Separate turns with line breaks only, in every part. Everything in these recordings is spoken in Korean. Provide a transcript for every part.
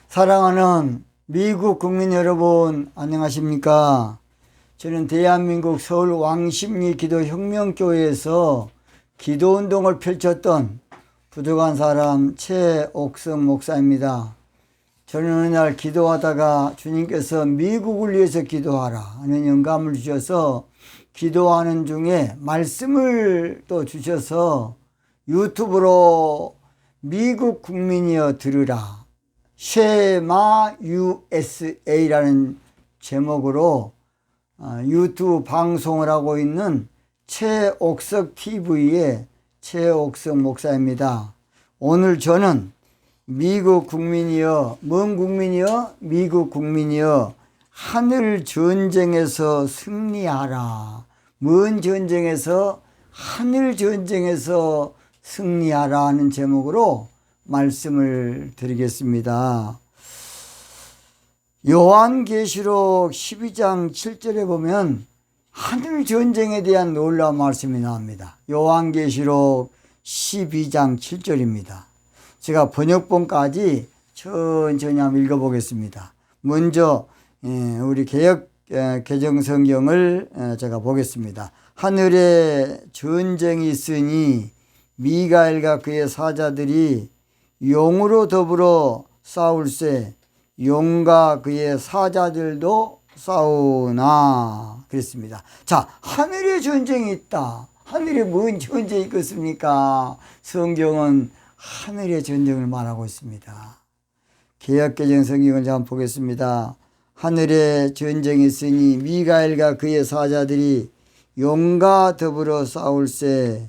사랑하는 미국 국민 여러분, 안녕하십니까? 저는 대한민국 서울 왕십리 기도혁명교회에서 기도운동을 펼쳤던 부족한 사람 최옥성 목사입니다. 저는 어느 날 기도하다가 주님께서 미국을 위해서 기도하라 하는 영감을 주셔서 기도하는 중에 말씀을 또 주셔서 유튜브로 미국 국민이여 들으라 쉐마 USA라는 제목으로 유튜브 방송을 하고 있는 최옥석 TV의 최옥석 목사입니다. 오늘 저는 미국 국민이여, 뭔 국민이여? 미국 국민이여, 하늘 전쟁에서 승리하라. 뭔 전쟁에서? 하늘 전쟁에서 승리하라 하는 제목으로 말씀을 드리겠습니다. 요한계시록 12장 7절에 보면 하늘 전쟁에 대한 놀라운 말씀이 나옵니다. 요한계시록 12장 7절입니다. 제가 번역본까지 천천히 한번 읽어보겠습니다. 먼저 우리 개역 개정성경을 제가 보겠습니다. 하늘에 전쟁이 있으니 미가엘과 그의 사자들이 용으로 더불어 싸울세 용과 그의 사자들도 싸우나 그랬습니다. 자, 하늘에 전쟁이 있다. 하늘에 뭔 전쟁이 있겠습니까? 성경은 하늘의 전쟁을 말하고 있습니다. 개역개정 성경을 한번 보겠습니다. 하늘에 전쟁이 있으니 미가엘과 그의 사자들이 용과 더불어 싸울세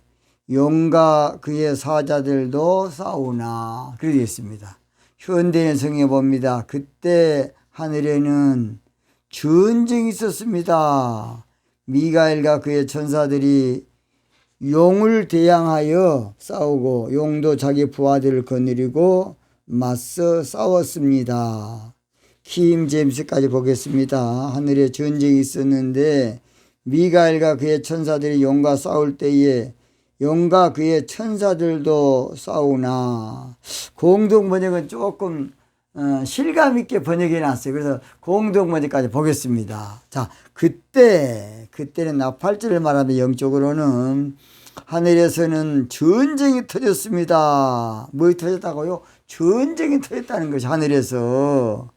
용과 그의 사자들도 싸우나 그렇게 되어 있습니다. 현대인 성경에 봅니다. 그때 하늘에는 전쟁이 있었습니다. 미가엘과 그의 천사들이 용을 대항하여 싸우고 용도 자기 부하들을 거느리고 맞서 싸웠습니다. 킹 제임스까지 보겠습니다. 하늘에 전쟁이 있었는데 미가엘과 그의 천사들이 용과 싸울 때에 용과 그의 천사들도 싸우나. 공동 번역은 조금 실감 있게 번역해 놨어요. 그래서 공동 번역까지 보겠습니다. 자, 그때는 나 8절을 말하면 영적으로는 하늘에서는 전쟁이 터졌습니다. 뭐 터졌다고요? 전쟁이 터졌다는 것이 하늘에서.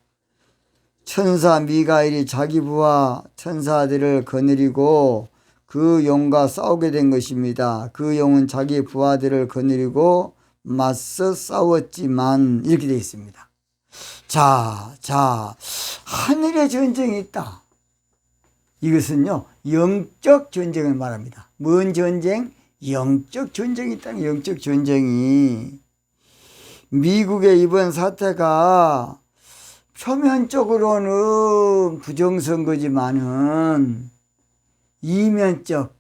천사 미가엘이 자기 부하 천사들을 거느리고 그 용과 싸우게 된 것입니다. 그 용은 자기 부하들을 거느리고 맞서 싸웠지만 이렇게 되어 있습니다. 자, 하늘에 전쟁이 있다. 이것은요, 영적 전쟁을 말합니다. 뭔 전쟁? 영적 전쟁이 있다는 영적 전쟁이. 미국의 이번 사태가 표면적으로는 부정선거지만은 이면적,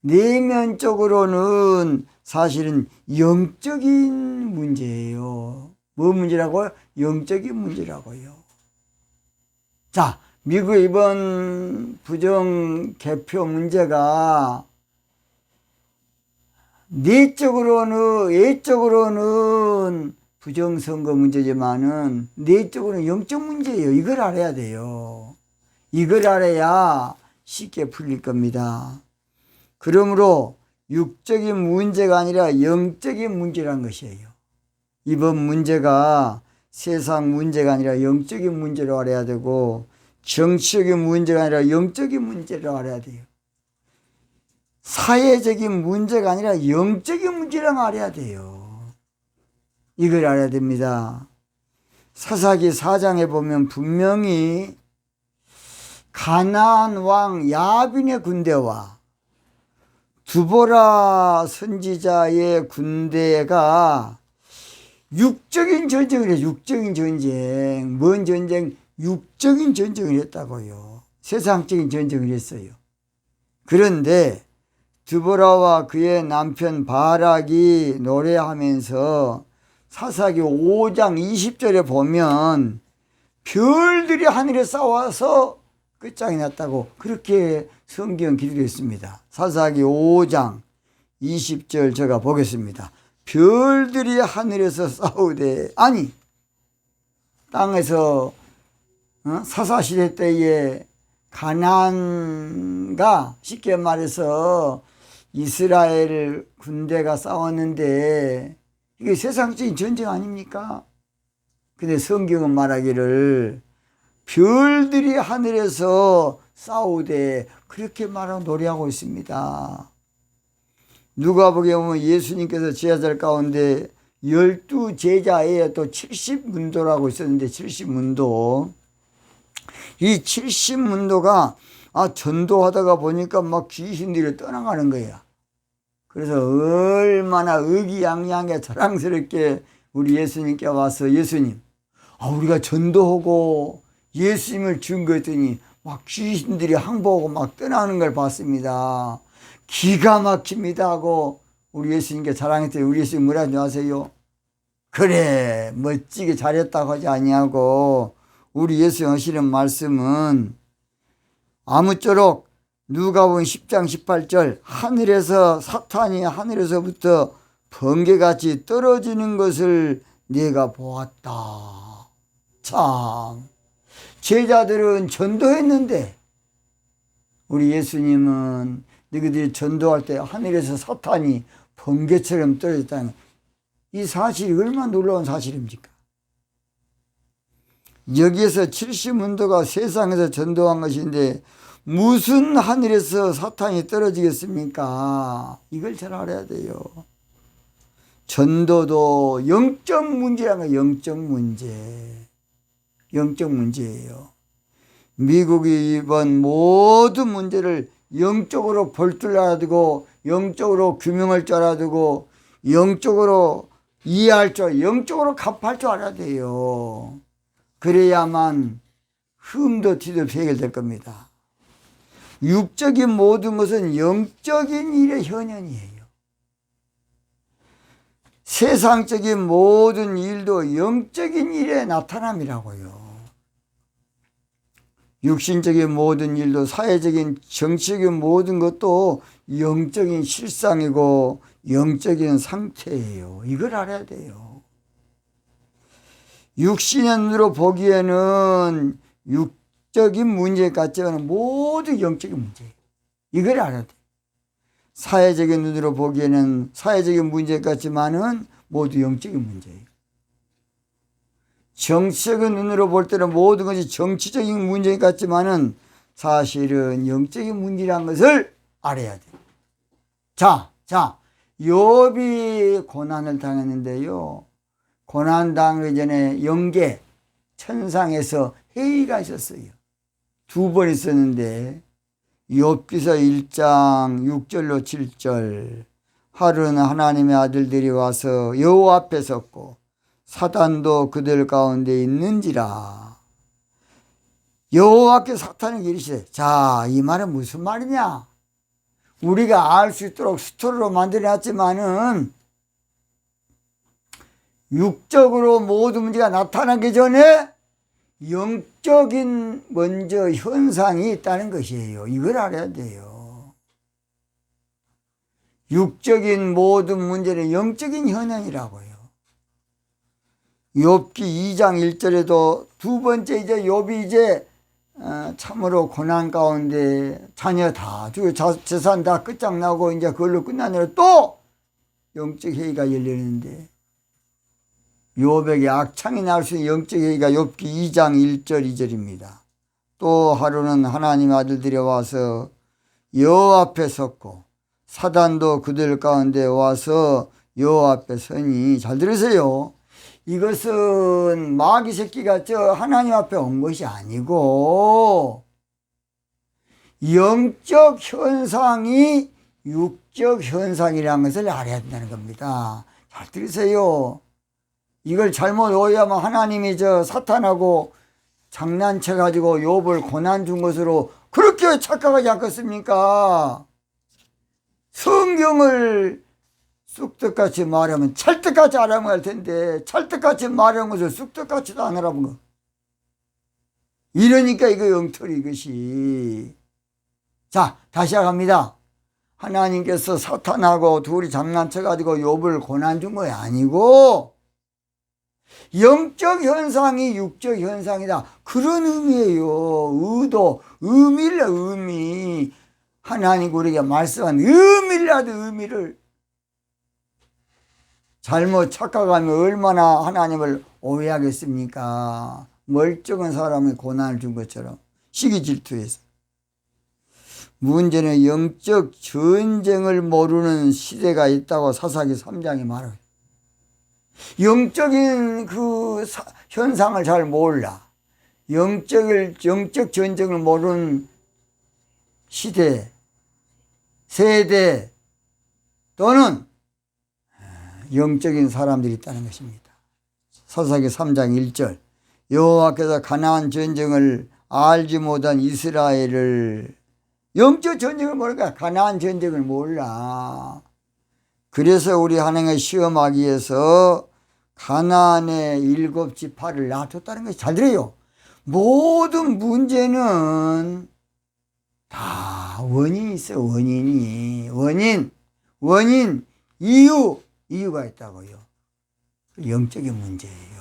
내면적으로는 사실은 영적인 문제예요. 뭐 문제라고요? 영적인 문제라고요. 자, 미국의 이번 부정 개표 문제가 내적으로는, 외적으로는 부정선거 문제지만은 내적으로는 영적 문제예요. 이걸 알아야 돼요. 이걸 알아야 쉽게 풀릴 겁니다. 그러므로 육적인 문제가 아니라 영적인 문제란 것이에요. 이번 문제가 세상 문제가 아니라 영적인 문제로 알아야 되고 정치적인 문제가 아니라 영적인 문제로 알아야 돼요. 사회적인 문제가 아니라 영적인 문제랑 알아야 돼요. 이걸 알아야 됩니다. 사사기 4장에 보면 분명히 가나안 왕 야빈의 군대와 두보라 선지자의 군대가 육적인 전쟁을 해요. 육적인 전쟁. 뭔 전쟁? 육적인 전쟁을 했다고요. 세상적인 전쟁을 했어요. 그런데 두보라와 그의 남편 바락이 노래하면서 사사기 5장 20절에 보면 별들이 하늘에 싸워서 끝장이 났다고 그렇게 성경 기록되어 있습니다. 사사기 5장 20절 제가 보겠습니다. 별들이 하늘에서 싸우되, 아니 땅에서 사사시대 때에 가나안과 쉽게 말해서 이스라엘 군대가 싸웠는데 이게 세상적인 전쟁 아닙니까? 근데 성경은 말하기를 별들이 하늘에서 싸우되 그렇게 말하고 노래하고 있습니다. 누가복음에 보면 예수님께서 제자들 가운데 12제자에 또 70문도라고 있었는데 70문도. 이 70문도가 전도하다가 보니까 막 귀신들이 떠나가는 거야. 그래서 얼마나 의기양양하게 자랑스럽게 우리 예수님께 와서 예수님, 우리가 전도하고 예수님을 증거했더니 막 귀신들이 항복하고 막 떠나는 걸 봤습니다. 기가 막힙니다 하고 우리 예수님께 자랑했더니 우리 예수님 뭐라 하세요? 그래 멋지게 잘했다고 하지 아니하고 우리 예수님 하시는 말씀은 아무쪼록 누가복음 10장 18절 하늘에서 사탄이 하늘에서부터 번개같이 떨어지는 것을 내가 보았다. 참 제자들은 전도했는데 우리 예수님은 너희들이 전도할 때 하늘에서 사탄이 번개처럼 떨어졌다는 이 사실이 얼마나 놀라운 사실입니까? 여기에서 70문도가 세상에서 전도한 것인데 무슨 하늘에서 사탄이 떨어지겠습니까? 이걸 잘 알아야 돼요. 전도도 영적 문제라는 거예요. 영적 문제. 영적 문제예요. 미국이 이번 모든 문제를 영적으로 볼 줄 알아두고 영적으로 규명할 줄 알아두고 영적으로 이해할 줄, 영적으로 갚할 줄 알아야 돼요. 그래야만 흠도 티도 해결될 겁니다. 육적인 모든 것은 영적인 일의 현현이에요. 세상적인 모든 일도 영적인 일의 나타남이라고요. 육신적인 모든 일도 사회적인 정치적인 모든 것도 영적인 실상이고 영적인 상태예요. 이걸 알아야 돼요. 육신의 눈으로 보기에는 육적인 문제 같지만 모두 영적인 문제예요. 이걸 알아야 돼요. 사회적인 눈으로 보기에는 사회적인 문제 같지만은 모두 영적인 문제예요. 정치적인 눈으로 볼 때는 모든 것이 정치적인 문제 같지만은 사실은 영적인 문제라는 것을 알아야 돼요. 자, 욥이 고난을 당했는데요. 고난 당하기 전에 영계 천상에서 회의가 있었어요. 2번 있었는데 욥기서 1장 6절로 7절 하루는 하나님의 아들들이 와서 여호와 앞에 섰고 사단도 그들 가운데 있는지라. 여호와께 사탄에게 이르시되 자, 이 말은 무슨 말이냐? 우리가 알 수 있도록 스토리로 만들어놨지만은 육적으로 모든 문제가 나타나기 전에 영적인 먼저 현상이 있다는 것이에요. 이걸 알아야 돼요. 육적인 모든 문제는 영적인 현상이라고요. 욥기 2장 1절에도 두 번째 이제 욥이 이제 참으로 고난 가운데 자녀 다 죽고 재산 다 끝장나고 이제 그걸로 끝나느라 또 영적 회의가 열리는데 욥에게 악창이 날 수 있는 영적 회의가 욥기 2장 1절 2절입니다. 또 하루는 하나님 아들들이 와서 여호와 앞에 섰고 사단도 그들 가운데 와서 여호와 앞에 서니 잘 들으세요. 이것은 마귀 새끼가 저 하나님 앞에 온 것이 아니고 영적 현상이 육적 현상이라는 것을 알아야 된다는 겁니다. 잘 들으세요. 이걸 잘못 오해하면 하나님이 저 사탄하고 장난쳐 가지고 욥을 고난 준 것으로 그렇게 착각하지 않겠습니까? 성경을 쑥떡같이 말하면 찰떡같이 알아면 할 텐데 찰떡같이 말하는 것을 쑥떡같이도 안 알아본 거. 이러니까 이거 영털이 이것이. 자, 다시 시작합니다. 하나님께서 사탄하고 둘이 장난쳐가지고 욥을 고난 준 것이 아니고 영적 현상이 육적 현상이다. 그런 의미예요. 의도, 의미를 의미. 하나님 우리에게 말씀한 의미라도 의미를 잘못 착각하면 얼마나 하나님을 오해하겠습니까? 멀쩡한 사람이 고난을 준 것처럼 시기 질투해서. 문제는 영적 전쟁을 모르는 시대가 있다고 사사기 3장이 말해요. 영적인 그 현상을 잘 몰라. 영적 전쟁을 모르는 시대, 세대 또는 영적인 사람들이 있다는 것입니다. 사사기 3장 1절 여호와께서 가나안 전쟁을 알지 못한 이스라엘을 영적 전쟁을 모르니까 가나안 전쟁을 몰라. 그래서 우리 하나님을 시험하기 위해서 가나안의 7지파를 놔뒀다는 것이 잘 들어요. 모든 문제는 다 원인이 있어요. 원인, 이유가 있다고요. 영적인 문제예요.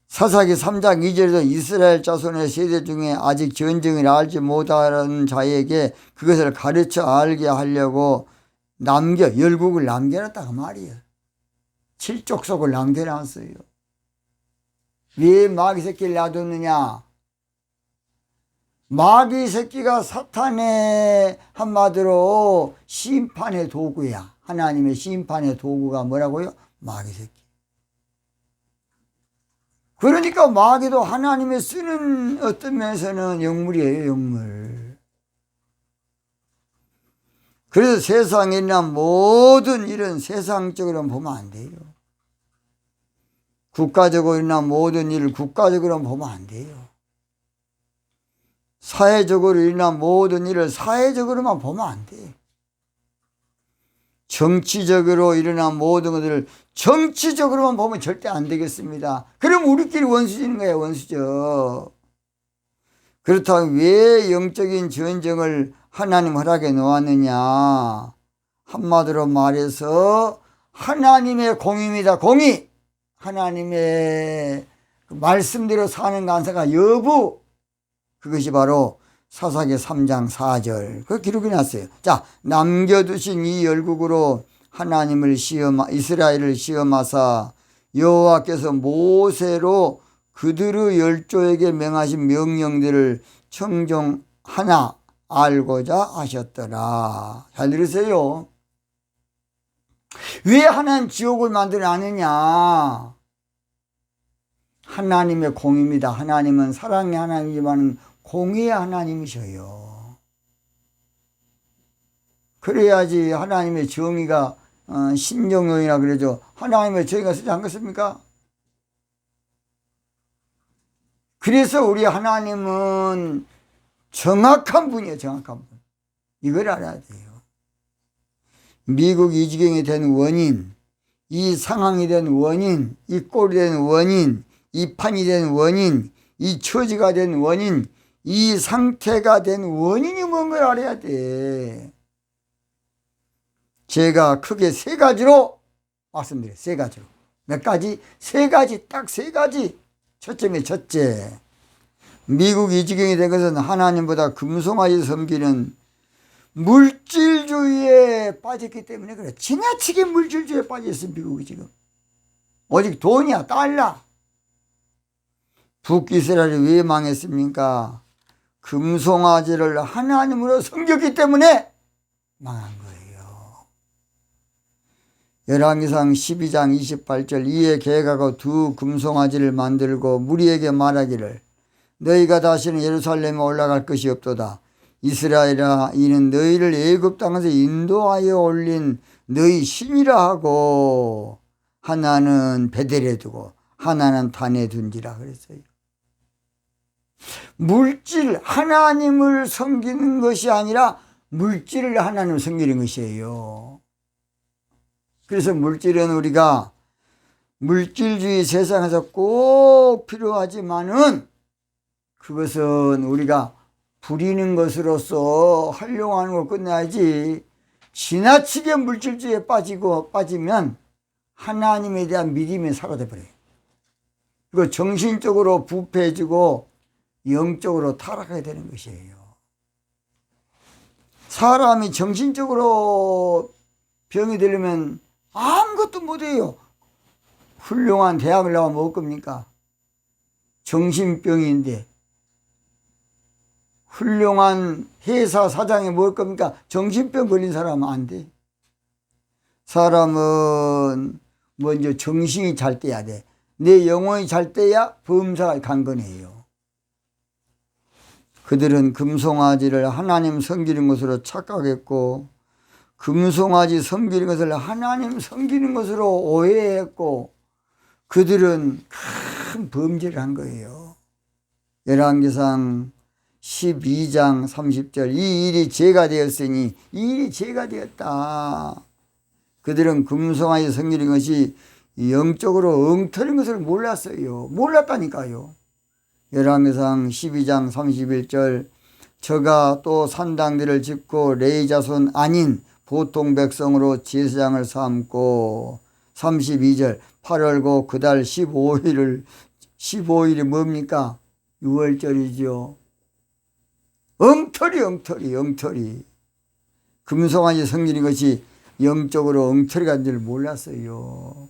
사사기 3장 2절에서 이스라엘 자손의 세대 중에 아직 전쟁을 알지 못하는 자에게 그것을 가르쳐 알게 하려고 열국을 남겨놨다고 말이에요. 7족속을 남겨놨어요. 왜 마귀 새끼를 놔뒀느냐? 마귀 새끼가 사탄의 한마디로 심판의 도구야. 하나님의 심판의 도구가 뭐라고요? 마귀 새끼. 그러니까 마귀도 하나님의 쓰는 어떤 면에서는 영물이에요. 영물. 그래서 세상에 있는 모든 일은 세상적으로 보면 안 돼요. 국가적으로 일어난 모든 일을 국가적으로 보면 안 돼요. 사회적으로 일어난 모든 일을 사회적으로만 보면 안 돼요. 정치적으로 일어난 모든 것들을 정치적으로만 보면 절대 안 되겠습니다. 그럼 우리끼리 원수지는 거예요. 원수죠. 그렇다면 왜 영적인 전쟁을 하나님 허락에 놓았느냐? 한마디로 말해서 하나님의 공의입니다. 공의. 하나님의 말씀대로 사는 간사가 여부. 그것이 바로 사사기 3장 4절 그 기록이 났어요. 자, 남겨두신 이 열국으로 이스라엘을 시험하사 여호와께서 모세로 그들의 열조에게 명하신 명령들을 청종하나 알고자 하셨더라. 잘 들으세요. 왜 하나님 지옥을 만들어놨느냐? 하나님의 공의입니다. 하나님은 사랑의 하나님이지만 공의의 하나님이셔요. 그래야지 하나님의 정의가 신정론이라 그러죠. 하나님의 정의가 쓰지 않겠습니까? 그래서 우리 하나님은 정확한 분이에요. 정확한 분. 이걸 알아야 돼요. 미국 이 지경이 된 원인, 이 상황이 된 원인, 이 꼴이 된 원인, 이 판이 된 원인, 이 처지가 된 원인, 이 상태가 된 원인이 뭔가를 알아야 돼. 제가 크게 3가지로 말씀드려요. 3가지로. 몇 가지? 3가지, 딱 3가지. 첫째. 미국 이 지경이 된 것은 하나님보다 금송아지 섬기는 물질주의에 빠졌기 때문에 그래. 지나치게 물질주의에 빠졌어, 미국이 지금. 오직 돈이야, 달러. 북이스라엘이 왜 망했습니까? 금송아지를 하나님으로 섬겼기 때문에 망한 거예요. 열왕기상 12장 28절 이에 계획하고 2 금송아지를 만들고 무리에게 말하기를 너희가 다시는 예루살렘에 올라갈 것이 없도다. 이스라엘아 이는 너희를 애굽 땅에서 인도하여 올린 너희 신이라 하고 하나는 베델에 두고 하나는 단에 둔지라 그랬어요. 물질 하나님을 섬기는 것이 아니라 물질을 하나님을 섬기는 것이에요. 그래서 물질은 우리가 물질주의 세상에서 꼭 필요하지만은 그것은 우리가 부리는 것으로서 활용하는 걸 끝내야지 지나치게 물질주의에 빠지면 하나님에 대한 믿음이 사라져 버려요. 그리고 정신적으로 부패해지고 영적으로 타락하게 되는 것이에요. 사람이 정신적으로 병이 들려면 아무것도 못해요. 훌륭한 대학을 나오면 뭐 겁니까? 정신병인데. 훌륭한 회사 사장이 뭘 겁니까? 정신병 걸린 사람은 안 돼. 사람은 먼저 정신이 잘 돼야 돼. 내 영혼이 잘 돼야 범사가 강건해요. 그들은 금송아지를 하나님 섬기는 것으로 착각했고, 금송아지 섬기는 것을 하나님 섬기는 것으로 오해했고, 그들은 큰 범죄를 한 거예요. 열왕기상 12장 30절, 이 일이 죄가 되었으니, 이 일이 죄가 되었다. 그들은 금송아지 섬기는 것이 영적으로 엉터리인 것을 몰랐어요. 몰랐다니까요. 열왕기상 12장 31절, 저가 또 산당들을 짓고 레위 자손 아닌 보통 백성으로 제사장을 삼고, 32절, 8월 고 그달 15일이 뭡니까? 6월절이죠. 엉터리. 금송아지 섬기는 것이 영적으로 엉터리가 된 줄 몰랐어요.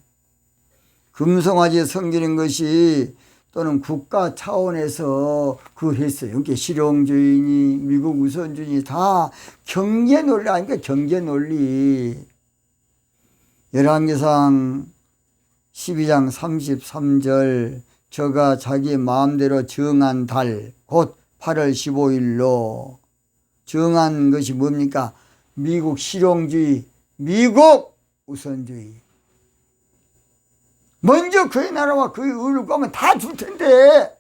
금송아지 섬기는 것이 또는 국가 차원에서 했어요. 그러니까 실용주의니 미국 우선주의 다 경제 논리 아닙니까? 경제 논리. 열왕기상 12장 33절, 저가 자기 마음대로 정한 달, 곧 8월 15일로 정한 것이 뭡니까? 미국 실용주의, 미국 우선주의. 먼저 그의 나라와 그의 의를 구하면 다 줄 텐데,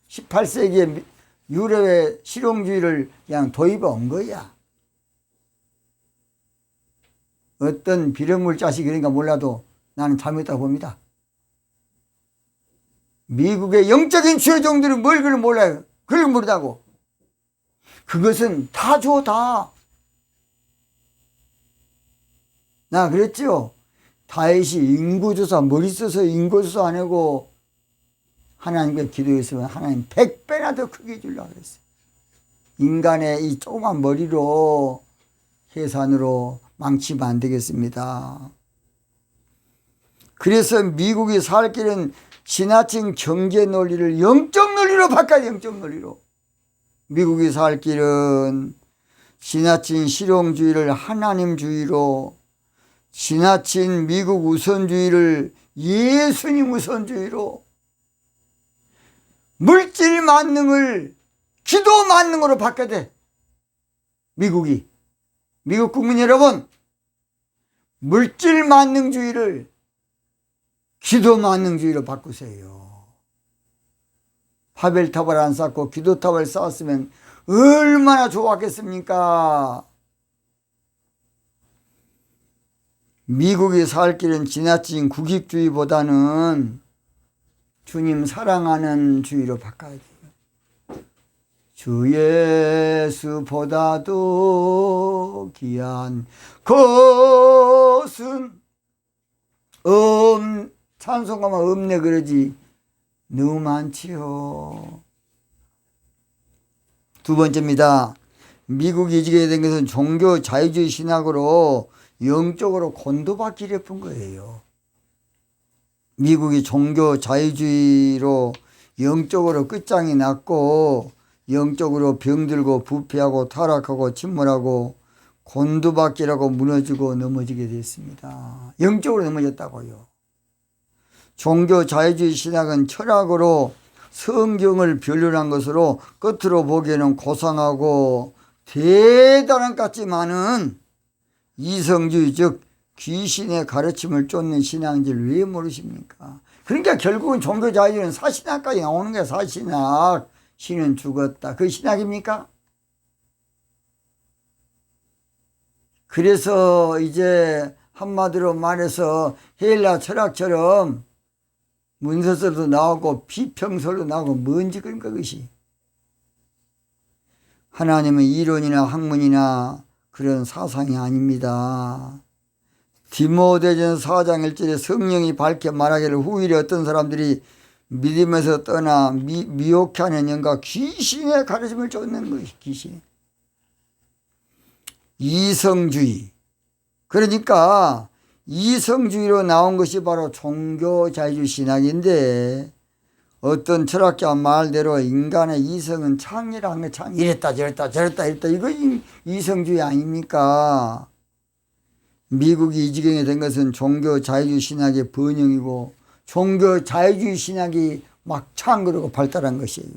18세기에 유럽의 실용주의를 그냥 도입해 온 거야. 어떤 비련물 자식이 그러니까 몰라도 나는 잘못했다고 봅니다. 미국의 영적인 주요종들은 뭘 그걸 몰라요. 그걸 모르다고. 그것은 다 줘, 다. 나 그랬죠. 다윗이 인구조사, 머리 써서 인구조사 안 하고 하나님께 기도했으면 하나님 100배나 더 크게 해주려고 그랬어요. 인간의 이 조그만 머리로 계산으로 망치면 안 되겠습니다. 그래서 미국이 살 길은 지나친 경제 논리를 영적 논리로 바꿔야 돼. 영적 논리로. 미국이 살 길은 지나친 실용주의를 하나님주의로, 지나친 미국 우선주의를 예수님 우선주의로, 물질 만능을 기도 만능으로 바꿔야 돼. 미국 국민 여러분, 물질 만능주의를 기도 만능주의로 바꾸세요. 바벨탑을 안 쌓고 기도탑을 쌓았으면 얼마나 좋았겠습니까? 미국이 살 길은 지나친 국익주의보다는 주님 사랑하는 주의로 바꿔야 돼요. 주 예수보다도 귀한 것은 찬송가만 없네 그러지 너무 많지요. 두 번째입니다. 미국이 이지게 된 것은 종교 자유주의 신학으로 영적으로 곤도박기를 했던 거예요. 미국이 종교 자유주의로 영적으로 끝장이 났고, 영적으로 병들고 부패하고 타락하고 침몰하고 곤두박질하고 무너지고 넘어지게 됐습니다. 영적으로 넘어졌다고요. 종교 자유주의 신학은 철학으로 성경을 변론한 것으로 겉으로 보기에는 고상하고 대단한 것 같지만은 이성주의, 즉 귀신의 가르침을 쫓는 신앙인지를 왜 모르십니까? 그러니까 결국은 종교 자유주의는 사신학까지 나오는 거야. 사신학. 신은 죽었다. 그게 신학입니까? 그래서 이제 한마디로 말해서 헬라 철학처럼 문서서도 나오고 비평설도 나오고 뭔지 그러니까 그것이. 하나님은 이론이나 학문이나 그런 사상이 아닙니다. 디모데전 4장 1절에 성령이 밝게 말하기를 후일에 어떤 사람들이 믿음에서 떠나 미혹해 하는 영과 귀신의 가르침을 쫓는 것이 귀신. 이성주의. 그러니까 이성주의로 나온 것이 바로 종교자유주의 신학인데, 어떤 철학자 말대로 인간의 이성은 창이라는 게 창, 이랬다 저랬다 저랬다 이랬다, 이거 이성주의 아닙니까? 미국이 이 지경에 된 것은 종교자유주의 신학의 번영이고 종교자유주의 신학이 막 창그러고 발달한 것이에요.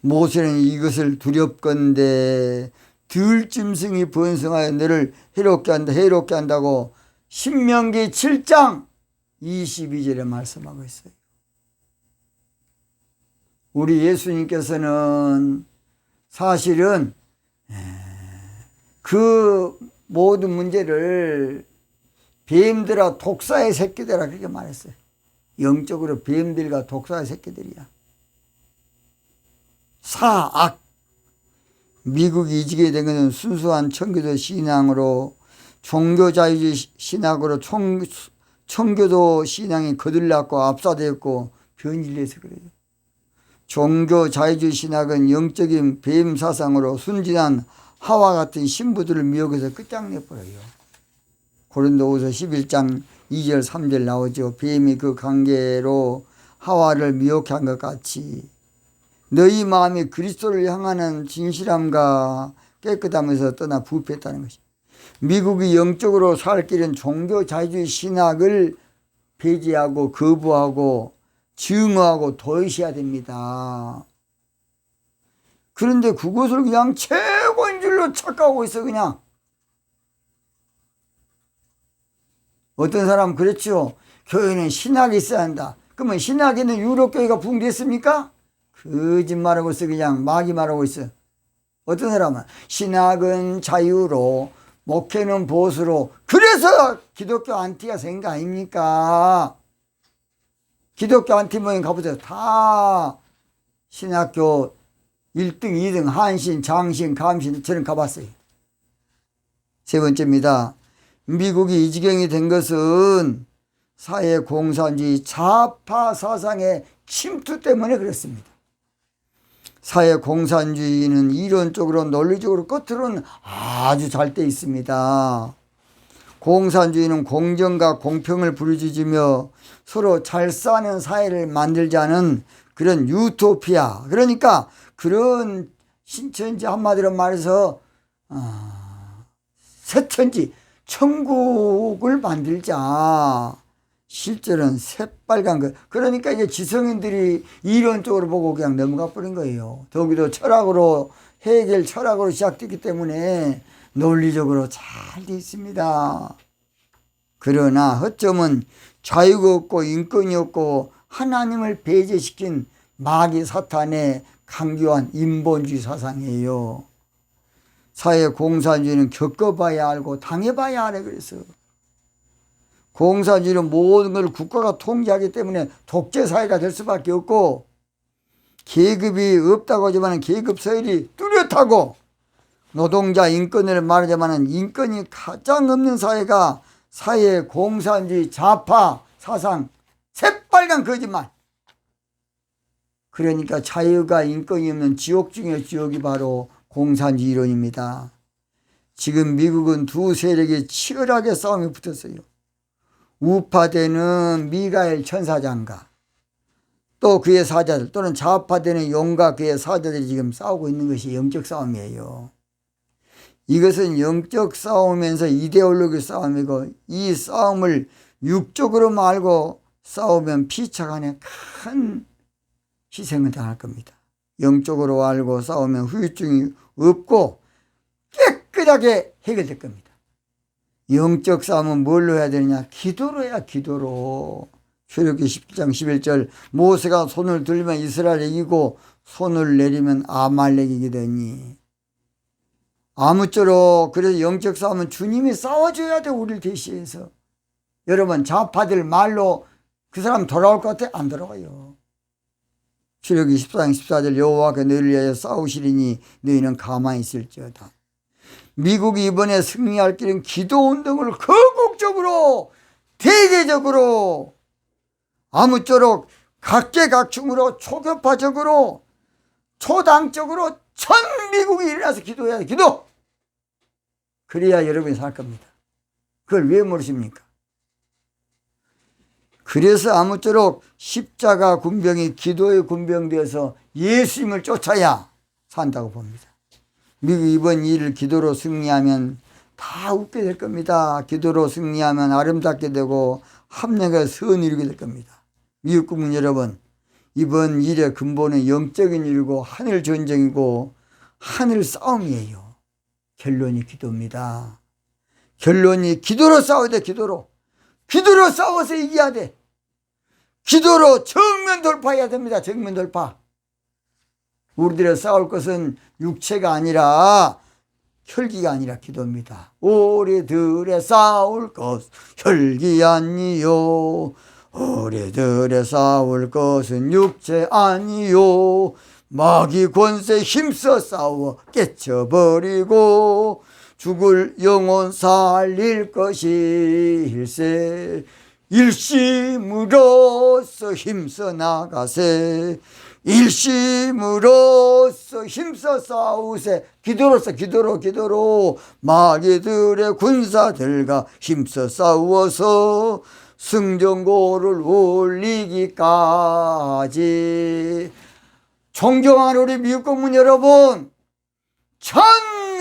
모세는 이것을 두렵건대 들짐승이 번성하여 너를 해롭게 한다고 신명기 7장 22절에 말씀하고 있어요. 우리 예수님께서는 사실은 그 모든 문제를 뱀들아 독사의 새끼들아 그렇게 말했어요. 영적으로 뱀들과 독사의 새끼들이야. 사악. 미국이 이지게 된 것은 순수한 청교도 신앙으로, 종교자유주의 신학으로 청교도 신앙이 거들났고 압사되었고 변질돼서 그래요. 종교자유주의 신학은 영적인 뱀 사상으로 순진한 하와 같은 신부들을 미혹해서 끝장내버려요. 고린도후서 11장 2절 3절 나오죠. 뱀이 그 관계로 하와를 미혹해 한 것 같이 너희 마음이 그리스도를 향하는 진실함과 깨끗함에서 떠나 부패했다는 것이. 미국이 영적으로 살 길은 종교자유주의 신학을 배제하고 거부하고 증오하고 도외시해야 됩니다. 그런데 그것을 그냥 최고인 줄로 착각하고 있어. 그냥 어떤 사람 그랬죠. 교회는 신학이 있어야 한다. 그러면 신학에는 유럽교회가 붕괴했습니까? 거짓말하고 있어. 그냥 마귀 말하고 있어. 어떤 사람은 신학은 자유로, 목회는 보수로, 그래서 기독교 안티가 생긴 거 아닙니까? 기독교 안티 모임 가보세요. 다 신학교 1등, 2등, 한신, 장신, 감신, 저는 가봤어요. 세 번째입니다. 미국이 이 지경이 된 것은 사회공산주의 좌파 사상의 침투 때문에 그렇습니다. 사회공산주의는 이론적으로 논리적으로 겉으로는 아주 잘 돼 있습니다. 공산주의는 공정과 공평을 부르짖으며 서로 잘 사는 사회를 만들자는 그런 유토피아, 그러니까 그런 신천지, 한마디로 말해서 새천지 천국을 만들자. 실제로는 새빨간 거. 그러니까 이제 지성인들이 이론적으로 보고 그냥 넘어가 버린 거예요. 거기도 철학으로, 해결 철학으로 시작됐기 때문에 논리적으로 잘 돼 있습니다. 그러나 허점은 자유가 없고 인권이 없고 하나님을 배제시킨 마귀 사탄의 강교한 인본주의 사상이에요. 사회공산주의는 겪어봐야 알고 당해봐야 알아. 그래서 공산주의는 모든 걸 국가가 통제하기 때문에 독재사회가 될 수밖에 없고, 계급이 없다고 하지만 계급 서열이 뚜렷하고, 노동자 인권을 말하자면 인권이 가장 없는 사회가 사회공산주의 좌파 사상, 새빨간 거짓말. 그러니까 자유가 인권이 없는 지옥 중의 지옥이 바로 공산주의 이론입니다. 지금 미국은 두 세력이 치열하게 싸움이 붙었어요. 우파되는 미가엘 천사장과 또 그의 사자들, 또는 좌파되는 용과 그의 사자들이 지금 싸우고 있는 것이 영적 싸움이에요. 이것은 영적 싸움이면서 이데올로기 싸움이고, 이 싸움을 육적으로 말고 싸우면 피차간에 큰 희생을 당할 겁니다. 영적으로 알고 싸우면 후유증이 없고 깨끗하게 해결될 겁니다. 영적 싸움은 뭘로 해야 되느냐? 기도로 해야. 기도로. 출애굽기 10장 11절 모세가 손을 들면 이스라엘 이기고 손을 내리면 아말렉 이기더니. 아무쪼록 그래서 영적 싸움은 주님이 싸워줘야 돼. 우리를 대신해서. 여러분, 좌파들 말로 그 사람 돌아올 것 같아? 안 돌아와요. 출애굽기 14장 14절 여호와께서 너희를 위하여 싸우시리니 너희는 가만히 있을지어다. 미국이 이번에 승리할 길은 기도운동을 거국적으로 대대적으로 아무쪼록 각계각층으로 초교파적으로 초당적으로 전 미국이 일어나서 기도해야 돼. 기도! 그래야 여러분이 살 겁니다. 그걸 왜 모르십니까? 그래서 아무쪼록 십자가 군병이 기도의 군병 되어서 예수님을 쫓아야 산다고 봅니다. 미국이 이번 일을 기도로 승리하면 다 웃게 될 겁니다. 기도로 승리하면 아름답게 되고 합력의 선을 이루게 될 겁니다. 미국 국민 여러분, 이번 일의 근본은 영적인 일이고 하늘 전쟁이고 하늘 싸움이에요. 결론이 기도입니다. 결론이 기도로 싸워야 돼. 기도로 싸워서 이겨야 돼. 기도로 정면 돌파해야 됩니다. 정면 돌파. 우리들의 싸울 것은 육체가 아니라 혈기가 아니라 기도입니다. 우리들의 싸울 것 혈기 아니요, 우리들의 싸울 것은 육체 아니요, 마귀 권세 힘써 싸워 깨쳐버리고 죽을 영혼 살릴 것일세. 일심으로써 힘써 나가세. 일심으로써 힘써 싸우세. 기도로 마귀들의 군사들과 힘써 싸워서 승전고를 올리기까지. 존경하는 우리 미국 국민 여러분, 전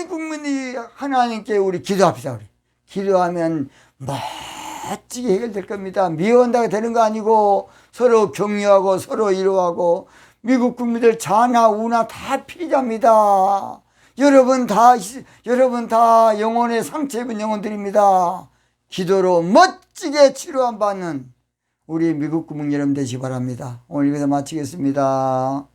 국민이 하나님께 우리 기도합시다. 우리 기도하면 멋지게 해결될 겁니다. 미워한다고 되는 거 아니고 서로 격려하고 서로 위로하고. 미국 국민들 자나 우나 다 피자입니다. 여러분 다 영혼의 상처 입은 영혼들입니다. 기도로 멋지게 치료한 받는 우리 미국 국민 여러분 되시기 바랍니다. 오늘 여기서 마치겠습니다.